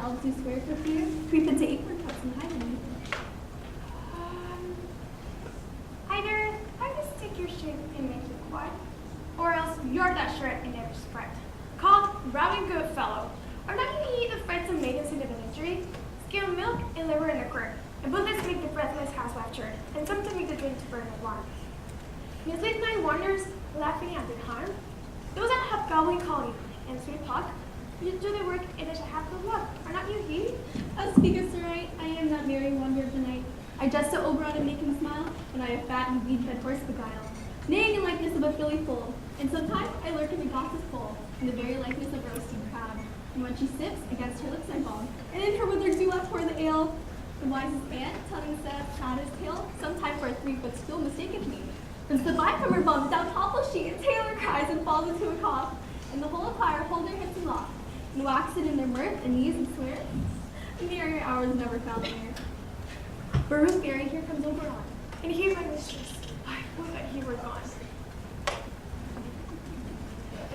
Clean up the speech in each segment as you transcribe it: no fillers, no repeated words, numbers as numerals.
elves do swear for fear, creep into apricots and hide in Either I just take your shape and make you quiet, or else you're that shirt and never spread. Called Rowdy Goodfellow. Are not you eat the frights of maidens into the victory? Scale milk and liver in the quirk, and both this make the breathless housewife churn, and sometimes make the drink to burn the warm. These late night wanders, laughing at the harm, those that have gobbling call you, and sweet talk, you do the work and they shall have good luck. Are not you he? Speakers to right, I am that merry wonder of the night. I jest to Oberon and make him smile, when I have fat and weed-fed horse beguile. Neighing in likeness of a filly foal, and sometimes I lurk in the gossip's bowl, in the very likeness of roasting crab. And when she sips, against her lips I fall, and in her withered dew I pour the ale. The wisest aunt, telling the saddest tale, sometime for a 3-foot stool mistaketh me. Then slip I from her bum, down topples she, and Taylor cries and falls into a cough. And the whole choir hold their hips aloft, and wax it in their mirth and knees and swear. The merrier hours never found there. Burroughs Berry, here comes Oberon. And he, my mistress, I would that he were gone.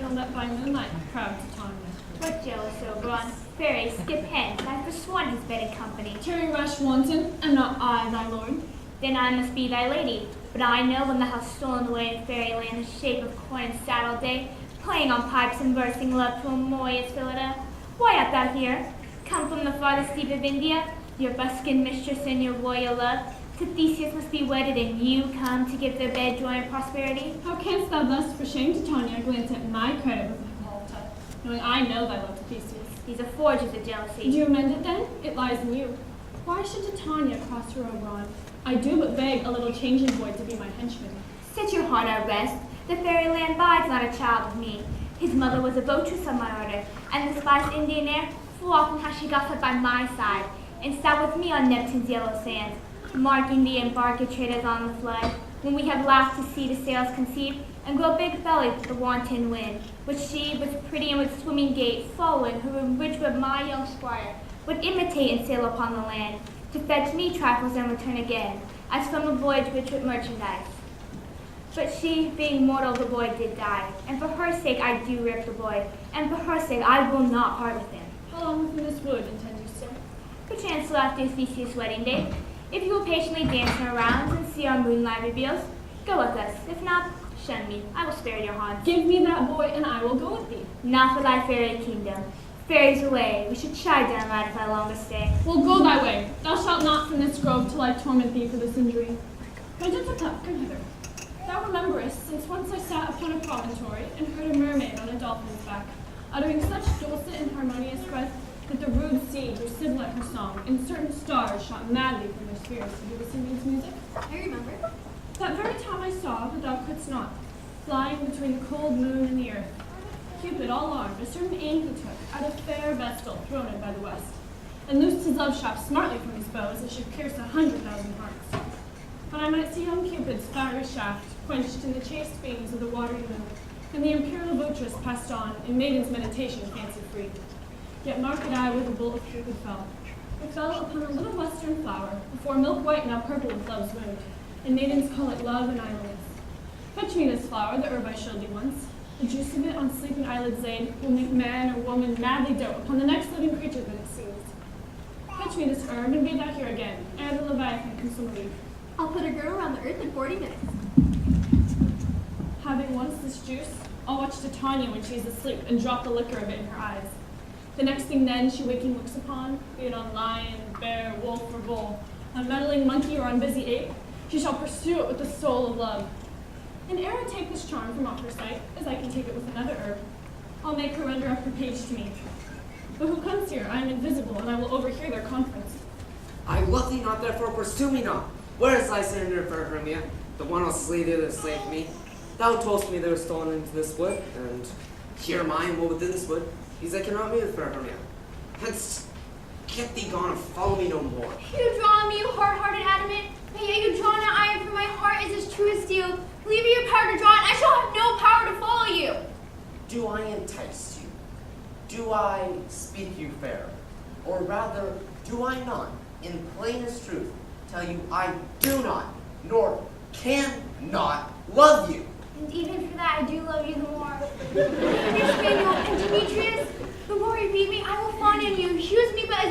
Ill-met by moonlight, proud Titania. What jealous Oberon? Fairy, skip hence, I forsworn his bedded company. Tarry rash wanton, am not I thy lord? Then I must be thy lady. But I know when thou hast stolen away in fairyland the shape of corn and saddle day, playing on pipes and versing love to a moist Phillida. Why art thou here? Come from the farthest deep of India, your buskined mistress and your royal love. To Theseus must be wedded, and you come to give their bed joy and prosperity. How canst thou thus, for shame, Titania, glance at my credit with thy palm touch, knowing I know thy love to Theseus? These are forges of Do jealousy. you amend it then? It lies in you. Why should Titania cross her Oberon? I do but beg a little changing boy to be my henchman. Set your heart at rest. The fairyland bides not a child of me. His mother was a votress of my order, and the spice Indian air, full often has she gossiped by my side, and sat with me on Neptune's yellow sands, marking the embarked traders on the flood, when we have laughed to see the sails conceive, and grow big-bellied with the wanton wind, which she, with pretty and with swimming gait, following, who in rich with my young squire, would imitate and sail upon the land, to fetch me trifles and return again, as from a voyage rich with merchandise. But she, being mortal, the boy did die, and for her sake I do rip the boy, and for her sake I will not part with him. How long within this wood intend you stay? Perchance till after Theseus' wedding day. If you will patiently dance in our rounds and see our moonlight reveals, go with us. If not, shun me. I will spare your haunts. Give me that boy, and I will go with thee. Not for thy fairy kingdom. Fairies away, we should chide downright if thy longer stay. Well, go thy way. Thou shalt not from this grove till I torment thee for this injury. Come hither. Thou rememberest, since once I sat upon a promontory and heard a mermaid on a dolphin's back, uttering such dulcet and harmonious breath that the rude sea grew civil at her song, and certain stars shot madly from their spheres to hear the singing's music. I remember. That very time I saw, but thou couldst not, flying between the cold moon and the earth, Cupid, all armed, a certain aim he took at a fair vestal thrown in by the west, and loosed his love shaft smartly from his bow as it should pierce 100,000 hearts. But I might see young Cupid's fiery shaft quenched in the chaste beams of the watery moon, and the imperial votress passed on in maiden's meditation fancy free. Yet marked I where the bolt of Cupid fell. It fell upon a little western flower, before milk white now purple with love's wound, and maidens call it love and idleness. Fetch me this flower, the herb I showed thee once. The juice of it on sleeping eyelids laid will make man or woman madly dote upon the next living creature that it sees. Fetch me this herb and be thou here again, ere the Leviathan consume thee. I'll put a girl around the earth in 40 minutes. Having once this juice, I'll watch Titania when she is asleep and drop the liquor of it in her eyes. The next thing then she waking looks upon, be it on lion, bear, wolf, or bull, on meddling monkey or on busy ape, she shall pursue it with the soul of love. And ere I take this charm from off her sight, as I can take it with another herb, I'll make her render up her page to me. But who comes here? I am invisible, and I will overhear their conference. I love thee not, therefore pursue me not. Where is thy surrender for Hermia, the one who slay thee that slaved me? Thou toldst me they were stolen into this wood, and here am I, and woe within this wood, because I cannot meet with fair Hermia. Hence, get thee gone and follow me no more. You draw me, you hard-hearted adamant, but yet you draw not iron, for my heart is as true as steel. Leave me your power to draw, and I shall have no power to follow you. Do I entice you? Do I speak you fair? Or rather, do I not, in plainest truth, tell you I do not, nor can not love you? And even for that, I do love you the more. Dear Spaniel and Demetrius, the more you beat me, I will fawn on you. Use me but as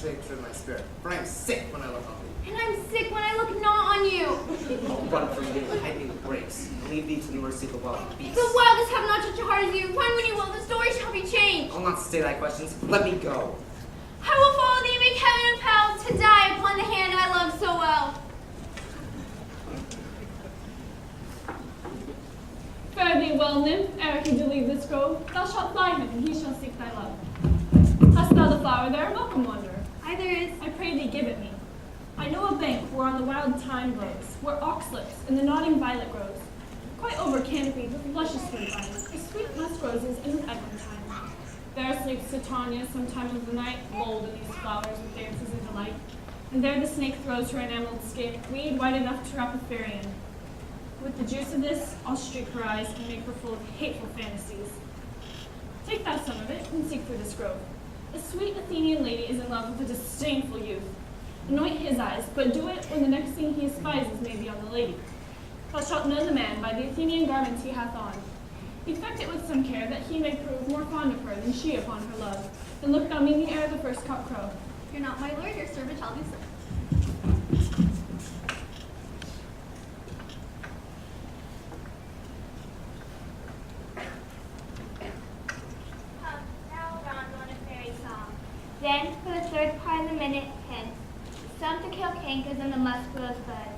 straight through my spirit, for I am sick when I look on thee. And I'm sick when I look not on you. I'll run from thee and hide me with grace, and leave thee to the mercy of the wild beasts. The wildest have not such a heart as you. Find when you will, the story shall be changed. I'll not stay thy questions. Let me go. I will follow thee, make heaven and hell, to die upon the hand I love so well. Fare thee well, nymph, ere he do leave this grove. Thou shalt find him, and he shall seek thy love. Hast thou the flower there? Welcome, wanderer. Aye, there is. I pray thee, give it me. I know a bank whereon the wild thyme blows, where oxlips and the nodding violet grows, quite over canopied with luscious fruit vines, with sweet musk roses and with eglantine. There sleeps Titania some time of the night, lulled in these flowers with dances and delight. And there the snake throws her enameled skin, weed white enough to wrap a fairy in. With the juice of this, I'll streak her eyes and make her full of hateful fantasies. Take thou some of it, and seek through this grove. A sweet Athenian lady is in love with a disdainful youth. Anoint his eyes, but do it when the next thing he espies may be on the lady. Thou shalt know the man by the Athenian garments he hath on. Effect it with some care, that he may prove more fond of her than she upon her love. Then look thou me ere the first cock crow. You're not my lord, your servant shall do so. Now round on a fairy song. Then, for the third part of the minute, hence. Some to kill cankers and the musk-rose buds.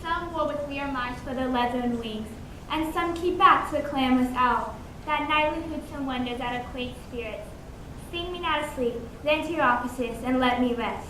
Some war with weird mice for their leathern wings. And some keep back to the clamorous owl, that nightly hoots and wonders at a quaint spirits. Sing me now to sleep, then to your offices, and let me rest.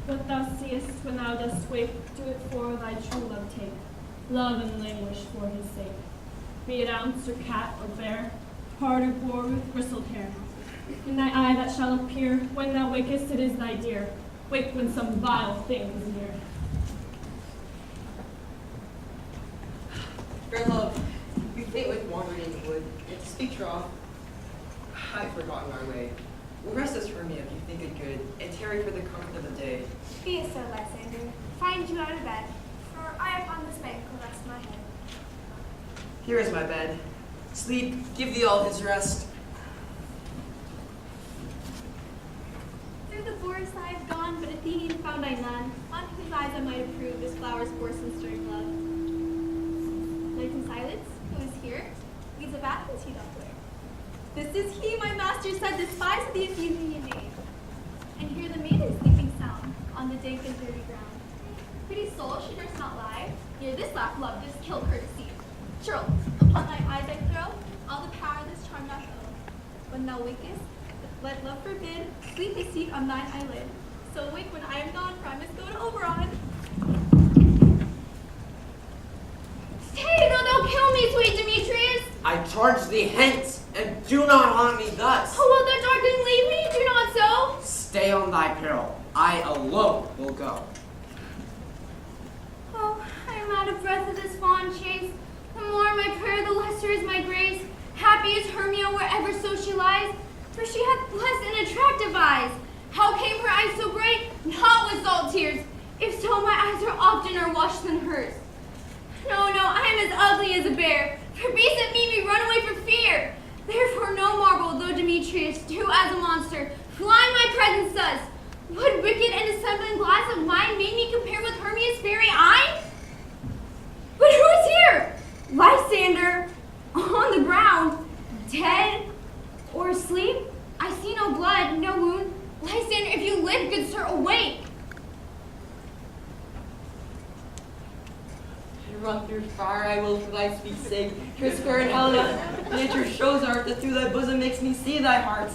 What thou seest when thou dost wake, do it for thy true love take. Love and languish for his sake. Be it ounce or cat or bear, hard or boar with bristled hair. In thy eye that shall appear, when thou wakest it is thy dear. Wake when some vile thing is near. Fair love, we faintly wandered in the wood, and to speak troth, I've forgotten our way. We'll rest us, Hermia, if you think it good, and tarry for the comfort of the day. Be it so, Lysander. Find you out of bed, for I upon this bank will rest my head. Here is my bed. Sleep, give thee all his rest. Through the forest I have gone, but Athenian found I none, on whose eyes I might approve this flower's force and stirring love. Night in silence, who is here? Leads of Athens he doth wear. This is he, my master said, despised the Athenian name. And here the maiden sleeping sound, on the dank and dirty ground. Pretty soul, she durst not lie, near this laugh love, this kill courtesy. Churl, upon thy eyes I throw, all the power this charm doth owe. When thou wakest, let love forbid, sleep his seat on thine eyelid. So wake when I am gone, for I must go to Oberon. I charge thee hence, and do not haunt me thus. Oh, will the darkling leave me? Do not so. Stay on thy peril. I alone will go. Oh, I am out of breath of this fond chase. The more my prayer, the lesser is my grace. Happy is Hermia wherever so she lies, for she hath blessed and attractive eyes. How came her eyes so bright? Not with salt tears. If so, my eyes are oftener washed than hers. No, I am as ugly as a bear. For beasts that meet me run away for fear. Therefore no marvel, though Demetrius do as a monster, fly my presence thus. What wicked and dissembling glass of mine made me compare with Hermia's fairy eye? But who is here? Lysander, on the ground, dead or asleep? I see no blood, no wound. Lysander, if you live, good sir, awake. Run through fire, I will for thy sweet sake. Shakespeare and Helena, nature shows art that through thy bosom makes me see thy heart.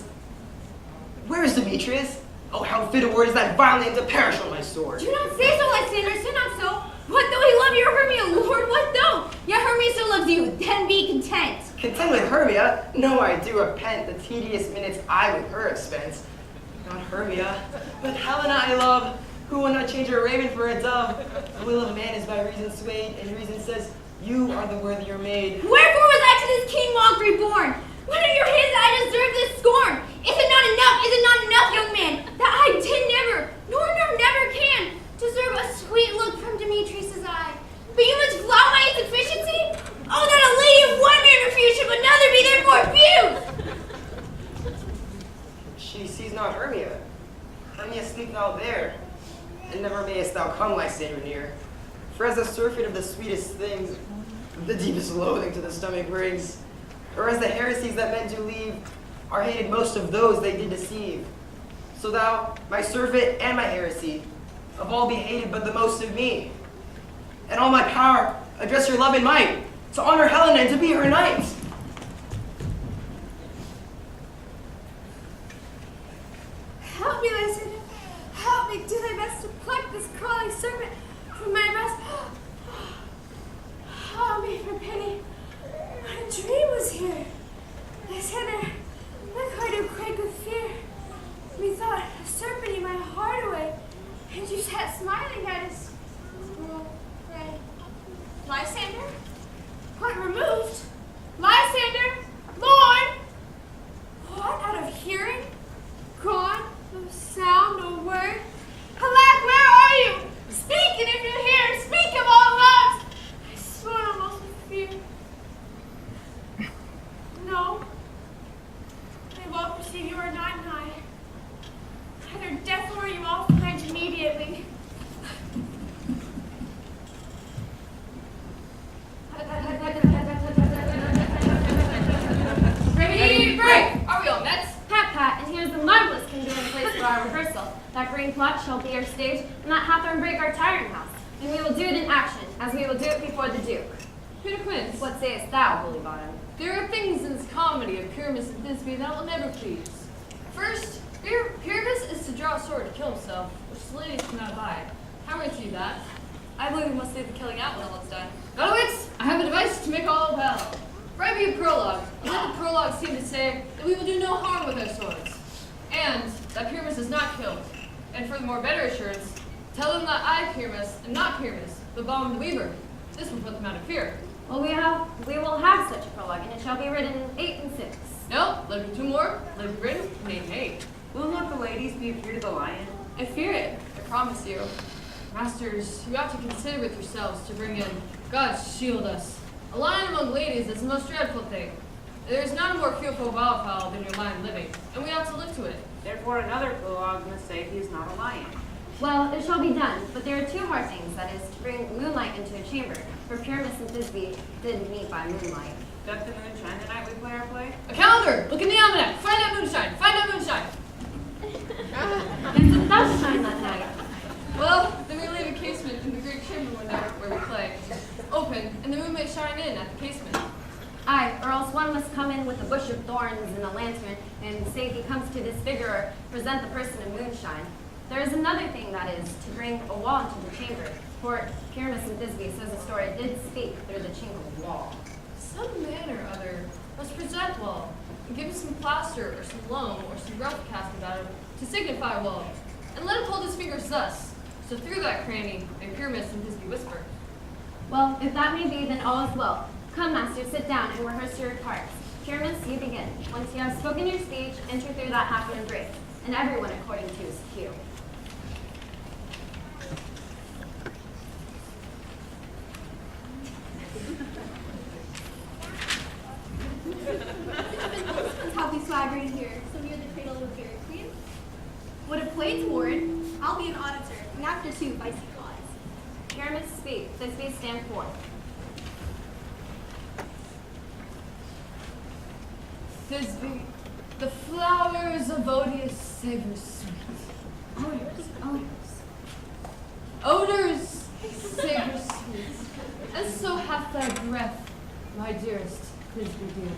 Where is Demetrius? Oh, how fit a word is that vile name to perish on my sword. Do not say so, Lysander, say not so. What though he love your Hermia, Lord, what though? Yet Hermia still loves you, then be content. Content with Hermia? No, I do repent the tedious minutes I with her have spent. Not Hermia, but Helena I love, who will not change a raven for a dove. The will of man is by reason swayed, and reason says, you are the worthier maid. Wherefore was I to this king mockery born? When in your hands I deserve this scorn? Is it not enough, young man, that I did never, nor never can, deserve a sweet look from Demetrius' eye? But you must flout my insufficiency? Oh, that a lady of one man refused should another be therefore abused! She sees not Hermia. Hermia, sleep thou there, and never mayest thou come, Lysander, near. For as the surfeit of the sweetest things, the deepest loathing to the stomach brings, or as the heresies that men do leave, are hated most of those they did deceive. So thou, my surfeit and my heresy, of all be hated but the most of me. And all my power, address your love and might, to honor Helena and to be her knight. Help me, Lysander. Help me. Do thy best to pluck this crawling serpent from my breast. Help me for pity. What a dream was here. Lysander, look how I do quake with fear. Methought a serpent ate my heart away, and you sat smiling at us. Pray. Lysander? What, removed? Lysander? Lord? What, out of hearing? Gone? No sound, no word? Alack, where are you? Speak, and if you hear, speak of all loves. I swoon almost with fear. No. I well perceive you are not nigh. Either death or you all quench immediately. Break! Are we all met? Pat, and here's the marvelous convenient place for our rehearsal. That green plot shall be our stage, and that hawthorn break our tiring house. And we will do it in action, as we will do it before the Duke. Peter Quince, What sayest thou, Holy Bottom? there are things in this comedy of Pyramus and Thisbe that will never please. First, Pyramus is to draw a sword to kill himself, which the ladies cannot abide. How are we to do that? I believe we must leave the killing out when all is done. Godowitz, I have a device to make all well. Write me a prologue, and let the prologue seem to say that we will do no harm with our swords, and that Pyramus is not killed. And for the more better assurance, tell them that I, Pyramus, am not Pyramus, but Balm the Weaver. This will put them out of fear. Well, we will have such a prologue, and it shall be written 8 and 6. No, let me 2 more. Let it be written, name 8. Will not the ladies be afeard of the lion? I fear it, I promise you. Masters, you ought to consider with yourselves to bring in, God shield us. A lion among ladies is the most dreadful thing. There is not a more fearful wildfowl than your lion living, and we ought to look to it. Therefore another prologue must say he is not a lion. Well, it shall be done, but there are 2 more things, that is, to bring moonlight into a chamber, for Pyramus and Thisbe did meet by moonlight. Doth the moon shine the night we play our play? A calendar! Look in the almanac! Find out moonshine! Find out moonshine! And did thou shine that night? Well, then we leave a casement in the great chamber window where we play, open, and the moon may shine in at the casement. Aye, or else one must come in with a bush of thorns and a lantern, and say he comes to disfigure or present the person in moonshine. There is another thing, that is, to bring a wall into the chamber, for Pyramus and Thisbe, says the story, did speak through the chink of the wall. some man or other must present well, and give him some plaster or some loam or some rough cast about him to signify well, and let him hold his fingers thus, so through that cranny may Pyramus and Thisbe whisper. Well, if that may be, then all is well. Come, master, sit down and rehearse your parts. Pyramus, you begin. Once you have spoken your speech, enter through that half embrace, and everyone according to his cue. I'll be swaggering here, so near the cradle of the fairy queen. What a play toward, I'll be an auditor, and after two, if I see cause. Pyramus, speak. Thisbe, stand forth. Thisbe, the flowers of odious savor sweet. Odors savor sweet. And so hath thy breath, my dearest Thisbe dear.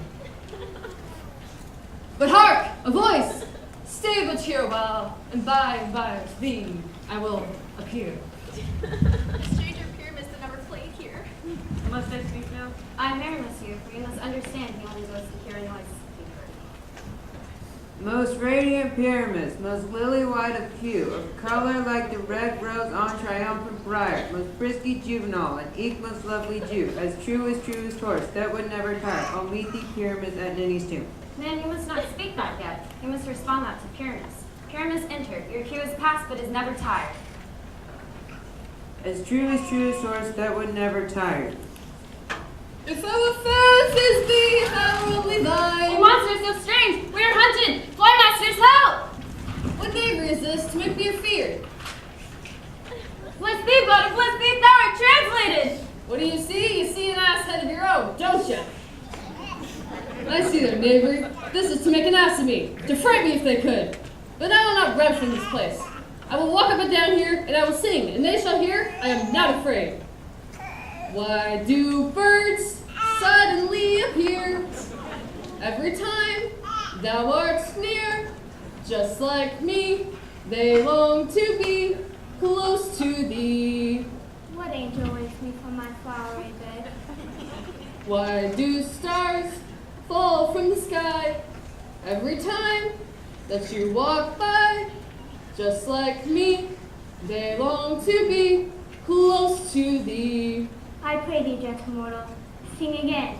But hark, a voice! Stay but here a while, and by thee I will appear. Stranger Pyramus that never played here. Must I speak now? I very much you, for you must understand he only goes to hear a noise to be heard. Most radiant Pyramus, most lily-white of hue, of color like the red rose on triumphant briar, most frisky juvenile, and eke most lovely Jew, as truest horse, that would never tire. I'll meet thee, Pyramus, at Ninny's tomb. Man, you must not speak that yet. You must respond that to Pyramus. Pyramus, enter. Your cue is past, but is never tired. As truest horse, that would never tire. If I were fair, Thisbe, if I were only thine. Oh, monster, so strange! We are hunted! Fly masters, help! What knavery is this to make me afeard? Bless thee, but bless thee, thou art translated! What do you see? You see an ass head of your own, don't you? I see their knavery. This is to make an ass of me, to fright me if they could. But I will not run from this place. I will walk up and down here, and I will sing, and they shall hear I am not afraid. Why do birds suddenly appear every time thou art near? Just like me, they long to be close to thee. What angel wakes me from my flowery bed? Why do stars fall from the sky every time that you walk by? Just like me, they long to be close to thee. I pray thee, gentle mortal, sing again.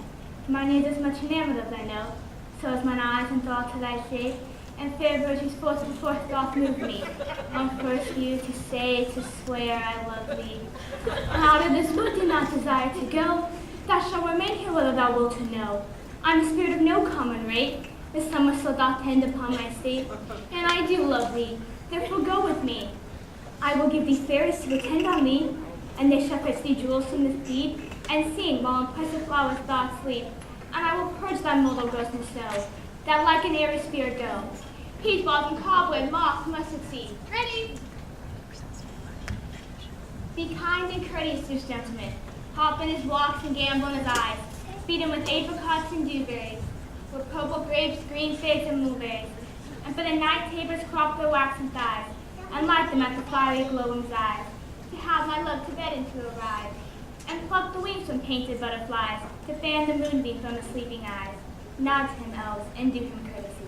Mine ears as much enamored as I know, so is mine eyes and thoughts as I see, and fair virtue's force before doth move me. On first view to say, to swear I love thee. And out of this wood do not desire to go, thou shalt remain here whether thou wilt to know. I'm a spirit of no common rate, the summer still doth tend upon my state, and I do love thee, therefore go with me. I will give thee fairies to attend on thee, and they shall fetch thee jewels from the steed, and sing while impressive flowers thoughts sleep. And I will purge thy mortal grossness so, that like an airy spirit go. Peach balls and cobweb, moth, mustard seed. Ready? Be kind and courteous to this gentleman. Hop in his walks and gambol in his eyes. Feed him with apricots and dewberries, with purple grapes, green figs, and blueberries. And for the night tapers crop their waxen thighs, and light them at the fiery glow in his eyes. To have my love to bed and to arrive, and pluck the wings from painted butterflies, to fan the moonbeam from his sleeping eyes. Nod to him, elves, and do him courtesy.